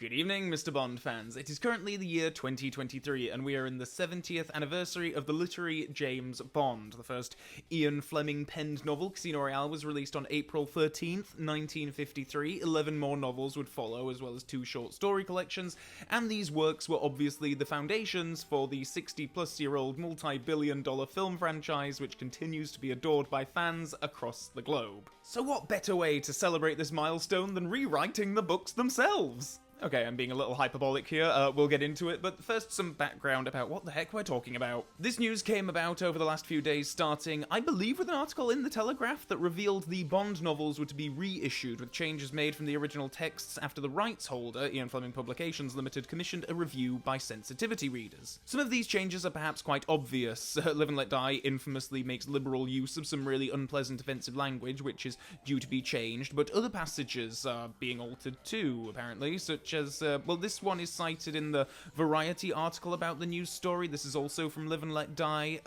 Good evening, Mr. Bond fans. It is currently the year 2023, and we are in the 70th anniversary of the literary James Bond. The first Ian Fleming penned novel, Casino Royale, was released on April 13th, 1953. 11 more novels would follow, as well as 2 short story collections, and these works were obviously the foundations for the 60-plus-year-old multi-billion-dollar film franchise, which continues to be adored by fans across the globe. So what better way to celebrate this milestone than rewriting the books themselves? Okay, I'm being a little hyperbolic here, we'll get into it, but first some background about what the heck we're talking about. This news came about over the last few days, starting, I believe, with an article in The Telegraph that revealed the Bond novels were to be reissued, with changes made from the original texts after the rights holder, Ian Fleming Publications Limited, commissioned a review by sensitivity readers. Some of these changes are perhaps quite obvious. Live and Let Die infamously makes liberal use of some really unpleasant offensive language, which is due to be changed, but other passages are being altered too, apparently, such as, this one is cited in the Variety article about the news story. This is also from Live and Let Die.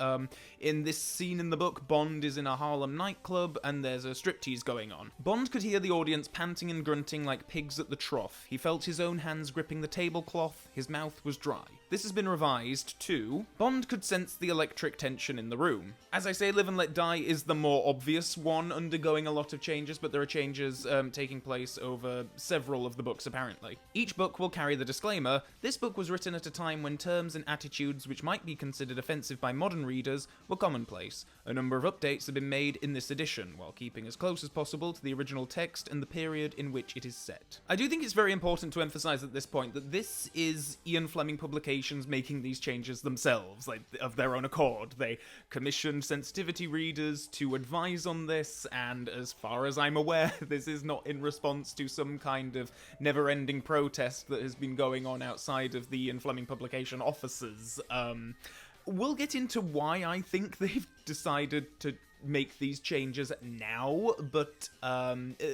In this scene in the book, Bond is in a Harlem nightclub, and there's a striptease going on. Bond could hear the audience panting and grunting like pigs at the trough. He felt his own hands gripping the tablecloth. His mouth was dry. This has been revised to, Bond could sense the electric tension in the room. As I say, Live and Let Die is the more obvious one, undergoing a lot of changes, but there are changes taking place over several of the books, apparently. Each book will carry the disclaimer, this book was written at a time when terms and attitudes which might be considered offensive by modern readers were commonplace. A number of updates have been made in this edition, while keeping as close as possible to the original text and the period in which it is set. I do think it's very important to emphasize at this point that this is Ian Fleming Publications making these changes themselves, like, of their own accord. They commissioned sensitivity readers to advise on this, and as far as I'm aware, this is not in response to some kind of never-ending protest that has been going on outside of the Ian Fleming Publication offices. We'll get into why I think they've decided to make these changes now, but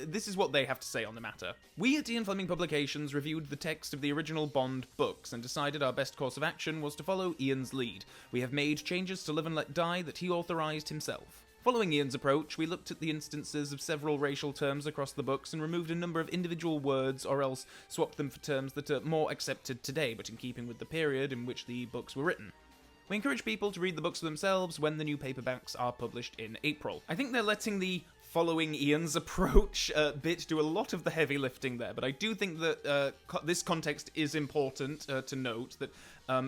this is what they have to say on the matter. We at Ian Fleming Publications reviewed the text of the original Bond books and decided our best course of action was to follow Ian's lead. We have made changes to Live and Let Die that he authorised himself. Following Ian's approach, we looked at the instances of several racial terms across the books and removed a number of individual words or else swapped them for terms that are more accepted today, but in keeping with the period in which the books were written. We encourage people to read the books for themselves when the new paperbacks are published in April. I think they're letting the following Ian's approach bit do a lot of the heavy lifting there, but I do think that this context is important to note that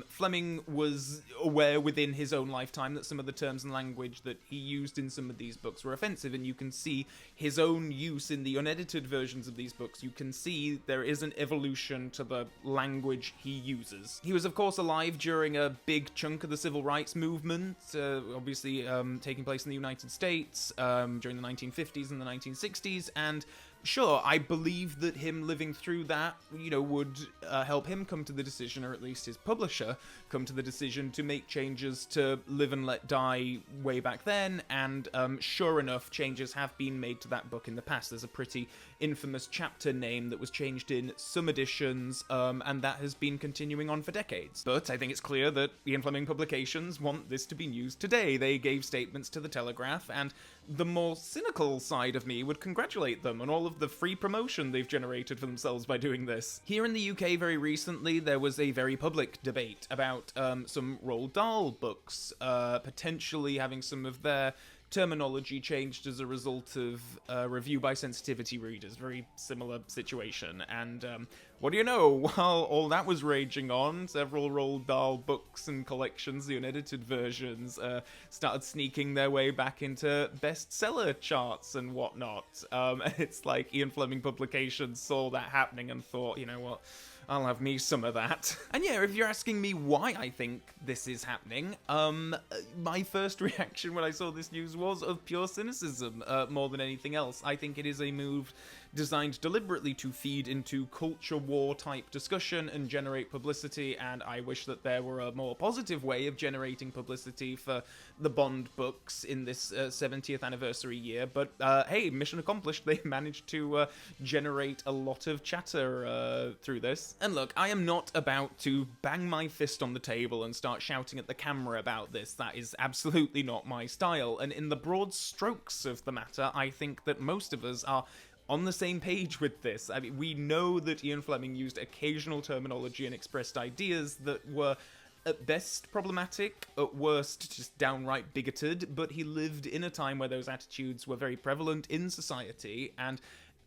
Fleming was aware within his own lifetime that some of the terms and language that he used in some of these books were offensive, and you can see his own use in the unedited versions of these books. You can see there is an evolution to the language he uses. He was, of course, alive during a big chunk of the civil rights movement, obviously taking place in the United States during the 1950s and the 1960s, and sure, I believe that him living through that, would help him come to the decision, or at least his publisher come to the decision to make changes to Live and Let Die way back then, and sure enough, changes have been made to that book in the past. There's a pretty infamous chapter name that was changed in some editions, and that has been continuing on for decades. But I think it's clear that Ian Fleming Publications want this to be used today. They gave statements to The Telegraph, and the more cynical side of me would congratulate them on all of the free promotion they've generated for themselves by doing this. Here in the UK very recently, there was a very public debate about some Roald Dahl books potentially having some of their terminology changed as a result of review by sensitivity readers. Very similar situation. And what do you know? While all that was raging on, several Roald Dahl books and collections, the unedited versions, started sneaking their way back into bestseller charts and whatnot. It's like Ian Fleming Publications saw that happening and thought, you know what, I'll have me some of that. And yeah, if you're asking me why I think this is happening, my first reaction when I saw this news was of pure cynicism, more than anything else. I think it is a move designed deliberately to feed into culture war type discussion and generate publicity, and I wish that there were a more positive way of generating publicity for the Bond books in this 70th anniversary year, but hey, mission accomplished. They managed to generate a lot of chatter through this. And look, I am not about to bang my fist on the table and start shouting at the camera about this. That is absolutely not my style, and in the broad strokes of the matter, I think that most of us are on the same page with this. I mean, we know that Ian Fleming used occasional terminology and expressed ideas that were at best problematic, at worst just downright bigoted, but he lived in a time where those attitudes were very prevalent in society, and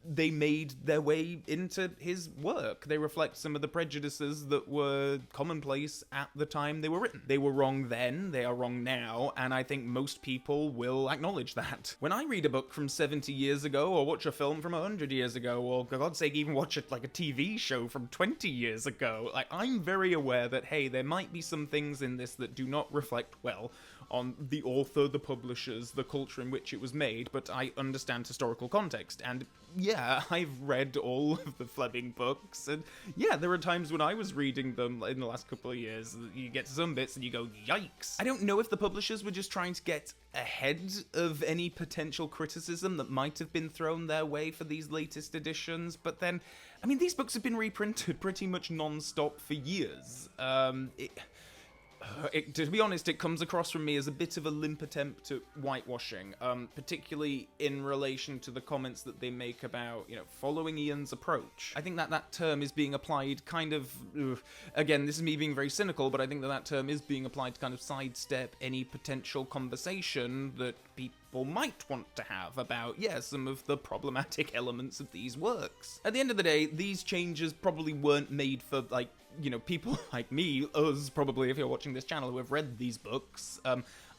they made their way into his work. They reflect some of the prejudices that were commonplace at the time they were written. They were wrong then, they are wrong now, and I think most people will acknowledge that. When I read a book from 70 years ago, or watch a film from 100 years ago, or for God's sake even watch it like a TV show from 20 years ago, like, I'm very aware that, hey, there might be some things in this that do not reflect well on the author, the publishers, the culture in which it was made, but I understand historical context, and yeah, I've read all of the Fleming books, and yeah, there are times when I was reading them in the last couple of years, you get to some bits and you go, yikes. I don't know if the publishers were just trying to get ahead of any potential criticism that might have been thrown their way for these latest editions, but then, I mean, these books have been reprinted pretty much non-stop for years. To be honest, it comes across from me as a bit of a limp attempt at whitewashing, particularly in relation to the comments that they make about, following Ian's approach. I think that term is being applied kind of, again, this is me being very cynical, but I think that term is being applied to kind of sidestep any potential conversation that people might want to have about, some of the problematic elements of these works. At the end of the day, these changes probably weren't made for, people like me, us probably, if you're watching this channel, who have read these books.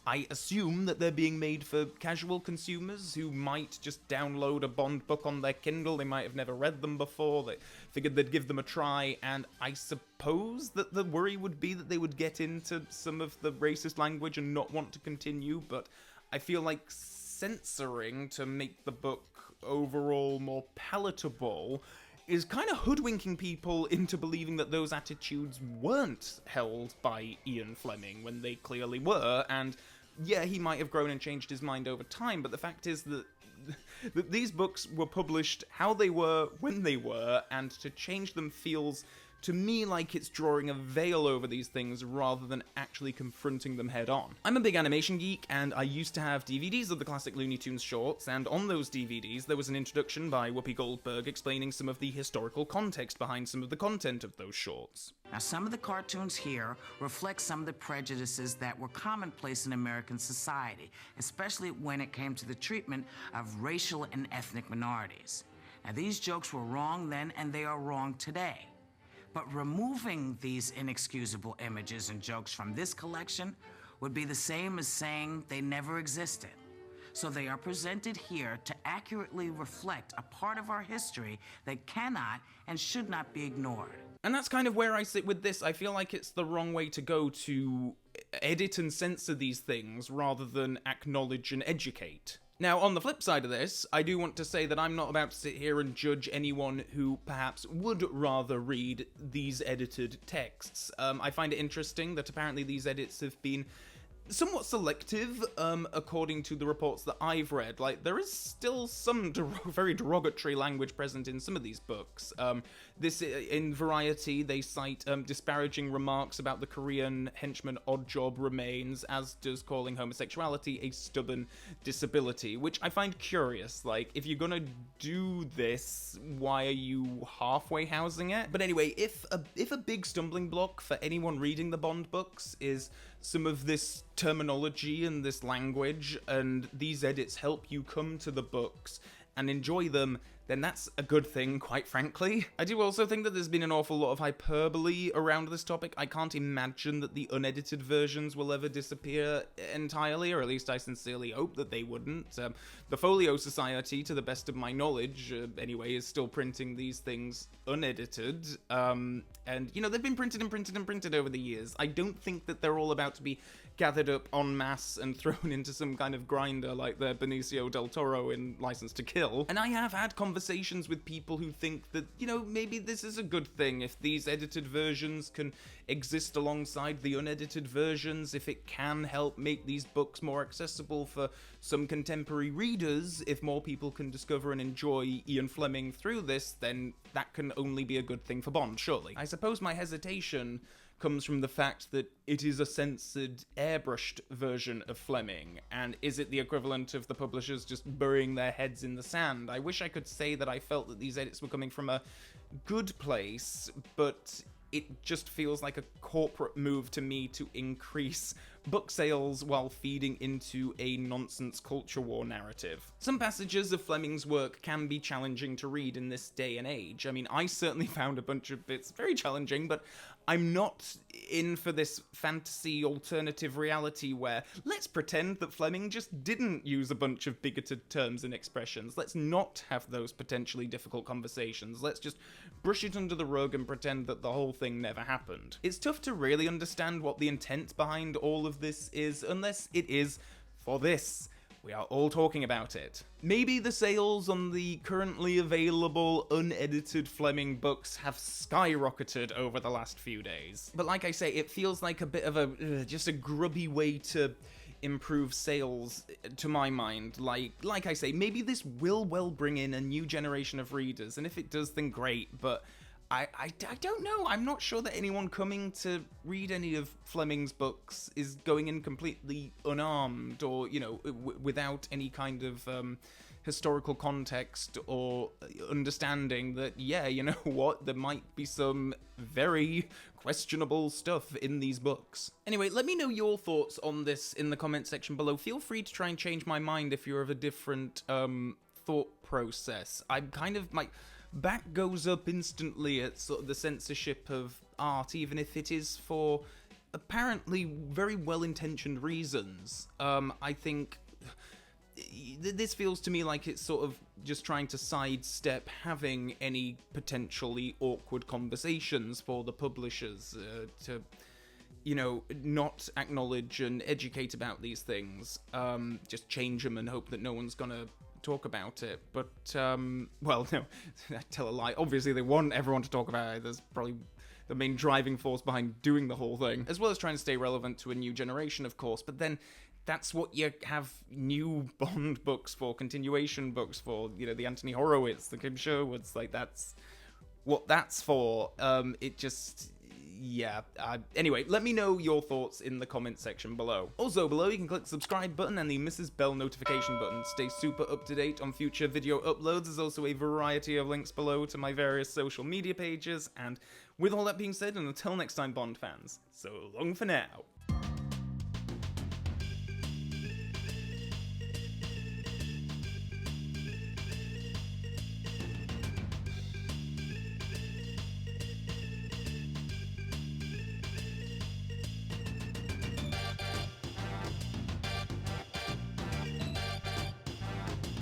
I assume that they're being made for casual consumers who might just download a Bond book on their Kindle. They might have never read them before. They figured they'd give them a try, and I suppose that the worry would be that they would get into some of the racist language and not want to continue, but I feel like censoring to make the book overall more palatable is kind of hoodwinking people into believing that those attitudes weren't held by Ian Fleming when they clearly were, and yeah, he might have grown and changed his mind over time, but the fact is that these books were published how they were, when they were, and to change them feels to me like it's drawing a veil over these things rather than actually confronting them head on. I'm a big animation geek, and I used to have DVDs of the classic Looney Tunes shorts, and on those DVDs there was an introduction by Whoopi Goldberg explaining some of the historical context behind some of the content of those shorts. Now, some of the cartoons here reflect some of the prejudices that were commonplace in American society, especially when it came to the treatment of racial and ethnic minorities. Now, these jokes were wrong then, and they are wrong today. But removing these inexcusable images and jokes from this collection would be the same as saying they never existed. So they are presented here to accurately reflect a part of our history that cannot and should not be ignored. And that's kind of where I sit with this. I feel like it's the wrong way to go to edit and censor these things rather than acknowledge and educate. Now, on the flip side of this, I do want to say that I'm not about to sit here and judge anyone who perhaps would rather read these edited texts. I find it interesting that apparently these edits have been somewhat selective, according to the reports that I've read. Like, there is still some very derogatory language present in some of these books. In Variety, they cite disparaging remarks about the Korean henchman Oddjob remains, as does calling homosexuality a stubborn disability, which I find curious. Like, if you're gonna do this, why are you halfway housing it? But anyway, if a big stumbling block for anyone reading the Bond books is some of this terminology and this language, and these edits help you come to the books and enjoy them, then that's a good thing, quite frankly. I do also think that there's been an awful lot of hyperbole around this topic. I can't imagine that the unedited versions will ever disappear entirely, or at least I sincerely hope that they wouldn't. The Folio Society, to the best of my knowledge, anyway, is still printing these things unedited, and, they've been printed and printed and printed over the years. I don't think that they're all about to be gathered up en masse and thrown into some kind of grinder like the Benicio del Toro in License to Kill. And I have had conversations with people who think that, maybe this is a good thing if these edited versions can exist alongside the unedited versions, if it can help make these books more accessible for some contemporary readers, if more people can discover and enjoy Ian Fleming through this, then that can only be a good thing for Bond, surely. I suppose my hesitation comes from the fact that it is a censored, airbrushed version of Fleming, and is it the equivalent of the publishers just burying their heads in the sand? I wish I could say that I felt that these edits were coming from a good place, but it just feels like a corporate move to me to increase book sales while feeding into a nonsense culture war narrative. Some passages of Fleming's work can be challenging to read in this day and age. I mean, I certainly found a bunch of bits very challenging, but I'm not in for this fantasy alternative reality where let's pretend that Fleming just didn't use a bunch of bigoted terms and expressions. Let's not have those potentially difficult conversations. Let's just brush it under the rug and pretend that the whole thing never happened. It's tough to really understand what the intent behind all of this is unless it is for this. We are all talking about it. Maybe the sales on the currently available unedited Fleming books have skyrocketed over the last few days. But like I say, it feels like a bit of a just a grubby way to improve sales to my mind. Like I say, maybe this will well bring in a new generation of readers, and if it does, then great, but I don't know. I'm not sure that anyone coming to read any of Fleming's books is going in completely unarmed or, you know, without any kind of historical context or understanding that, yeah, you know what, there might be some very questionable stuff in these books. Anyway, let me know your thoughts on this in the comment section below. Feel free to try and change my mind if you're of a different thought process. I'm kind of, my back goes up instantly at sort of the censorship of art, even if it is for apparently very well-intentioned reasons. I think this feels to me like it's sort of just trying to sidestep having any potentially awkward conversations for the publishers to, you know, not acknowledge and educate about these things. Just change them and hope that no one's gonna talk about it. But, well, no, I tell a lie. Obviously, they want everyone to talk about it. There's probably the main driving force behind doing the whole thing, as well as trying to stay relevant to a new generation, of course. But then that's what you have new Bond books for, continuation books for, you know, the Anthony Horowitz, the Kim Sherwoods, like, that's what that's for. It just, yeah. Anyway, let me know your thoughts in the comment section below. Also, below you can click the subscribe button and the Mrs. Bell notification button to stay super up to date on future video uploads. There's also a variety of links below to my various social media pages. And with all that being said, and until next time, Bond fans, so long for now.